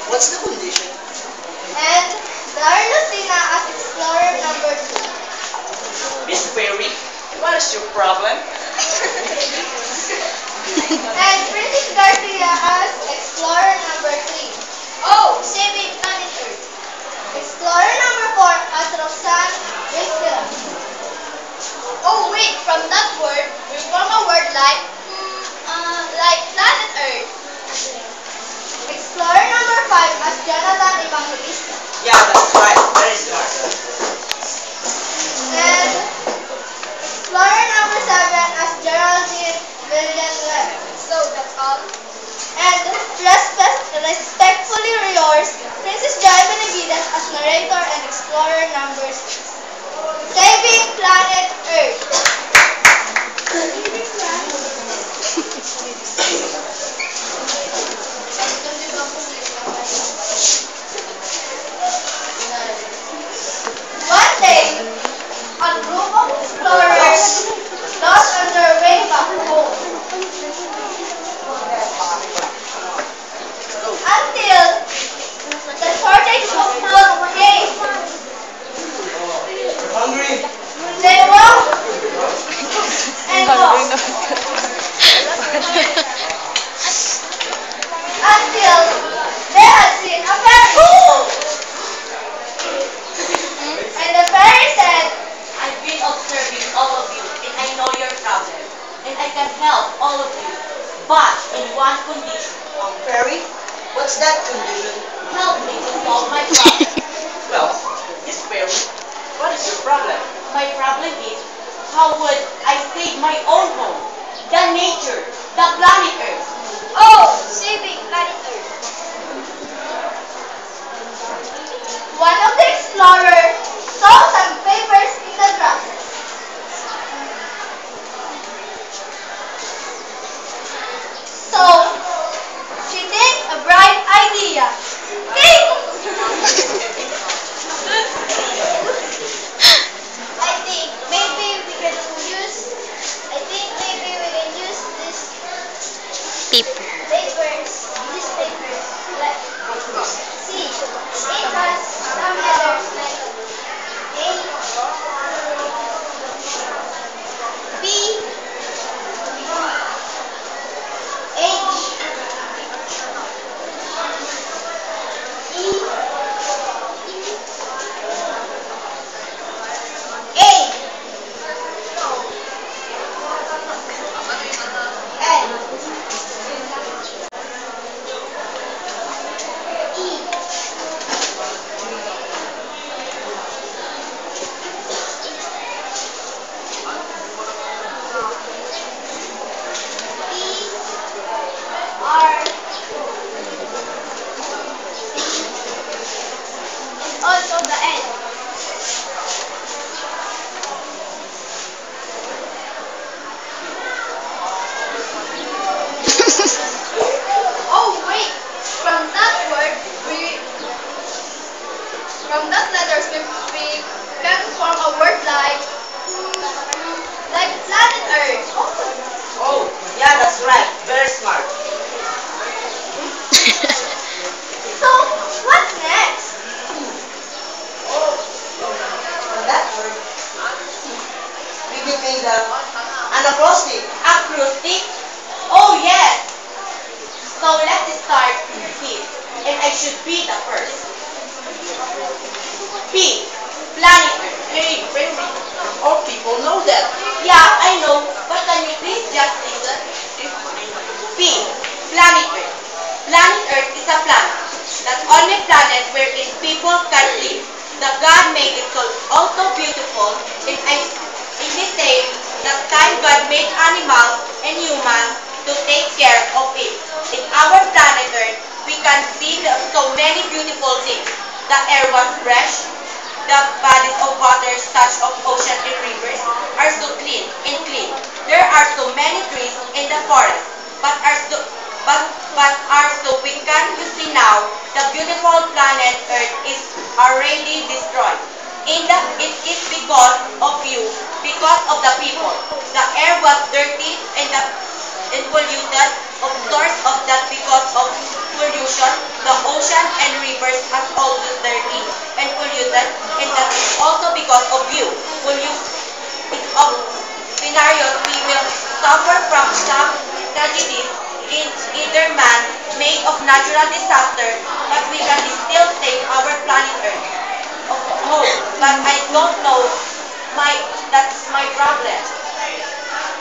What's the condition? And Darlusina as explorer number 2. Miss Perry, what is your problem? And Princess Garcia as explorer number 3. Oh, saving planet Earth. Explorer number 4 as Roxanne Vizquera. Oh wait, from that word, we form a word like planet Earth. Explorer number 5 as Jonathan Evangelista. Yeah, that's right. Very smart. And explorer number 7 as Geraldine Villanueva. So that's all. And respectfully yours, Princess Joy Benavides as narrator and explorer number 6. Saving planet Earth. One day, a group of explorers lost on their way back home. Until the shortage of food came. Hungry? They walked and walked until they had seen a fairy. And the fairy said, I've been observing all of you, and I know your problem, and I can help all of you, but in one condition. Perry, what's that condition? Help me to solve my problem. Well, Miss Perry, what is your problem? My problem is, how would I save my own home, the nature, the planet Earth? oh, saving planet Earth. One of the explorers saw some papers in the grass. So, she thinks a bright idea. Think! I think maybe we can use this papers, like, see, it has some letters like A, B, H, E, A, N, also the N. Oh wait, from that letters we can form a word like planet Earth. Oh, yeah, that's right. Very smart. So what's next? From that word, we will make an acrostic. Acrostic? Oh yes! So let's start with P, and I should be the first. P, planet Earth. Hey, Perry, all people know that. Yeah, I know, but can you please just listen? P, planet Earth. Planet Earth is a planet. The only planet wherein people can live. The God made it so also beautiful, and in the same time God made animals and humans to take care of it. In our planet Earth, we can see so many beautiful things. The air was fresh. The bodies of water, such of ocean and rivers, are so clean and clean. There are so many trees in the forest, but we can see now the beautiful planet Earth is already destroyed. It is because of you, because of the people. The air was dirty and polluted, of source of that because of pollution. The ocean and rivers has always dirty and polluted, and that is also because of you. Of scenarios, we will suffer from some tragedies in either man-made of natural disaster, but we can still save our planet Earth. Oh, but I don't know. That's my problem.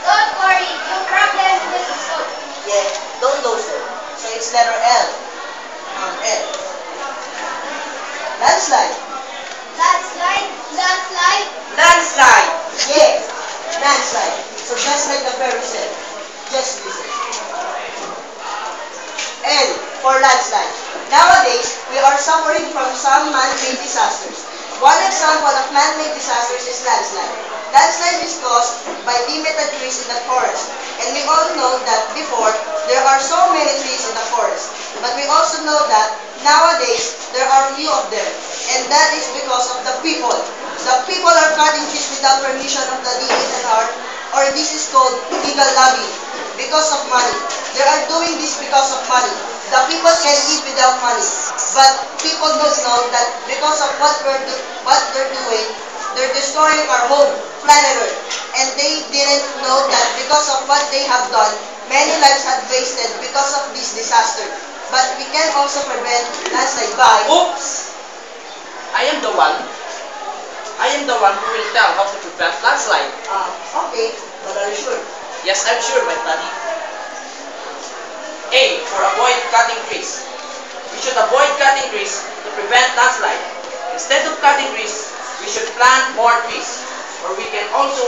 Don't worry, your problem will be solved. Yeah, don't know so. So it's letter L. L. Landslide. Landslide, landslide. Landslide. Yeah, landslide. So just like the fairy said, just listen. L for landslide. Nowadays, we are suffering from some man-made disasters. One example of man-made disasters is landslide. Landslide is caused by limited trees in the forest. And we all know that before, there are so many trees in the forest. But we also know that nowadays, there are few of them. And that is because of the people. The people are cutting trees without permission of the DSNR, or this is called illegal logging, because of money. They are doing this because of money. The people can eat without money. But people don't know that because of what they're doing, they're destroying our home, planet Earth. And they didn't know that because of what they have done, many lives had wasted because of this disaster. But we can also prevent landslide by... Oops! I am the one who will tell how to prevent landslide. Okay, but are you sure? Yes, I'm sure, my buddy. A. For avoid cutting trees. We should avoid cutting trees to prevent landslide. Instead of cutting trees, we should plant more trees. Or we can also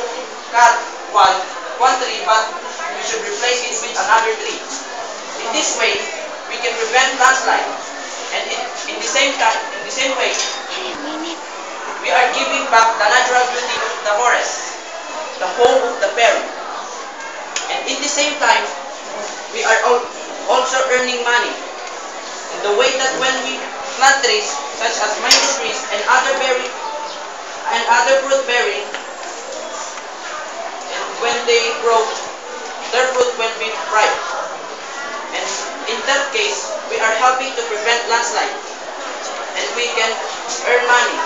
cut one tree, but we should replace it with another tree. In this way, we can prevent landslide. And in the same way, we are giving back the natural beauty of the forest, the home of the fairy. And in the same time, we are also earning money. In the way that when we plant trees, such as mango trees and other fruit bearing, and when they grow, their fruit will be ripe. And in that case, we are helping to prevent landslide. And we can earn money.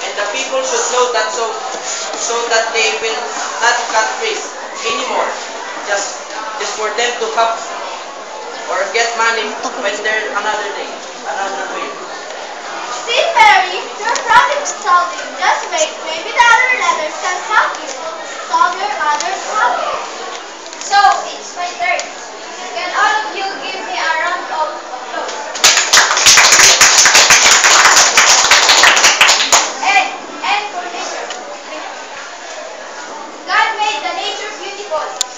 And the people should know that so that they will not cut trees anymore. Just for them to have or get money when there's another day, another way. See, Fairy, your problem is solving. Just wait, maybe the other letters can help you solve your other problem. So, it's my turn. Can all of you give me a round of applause? And for nature. God made the nature beautiful.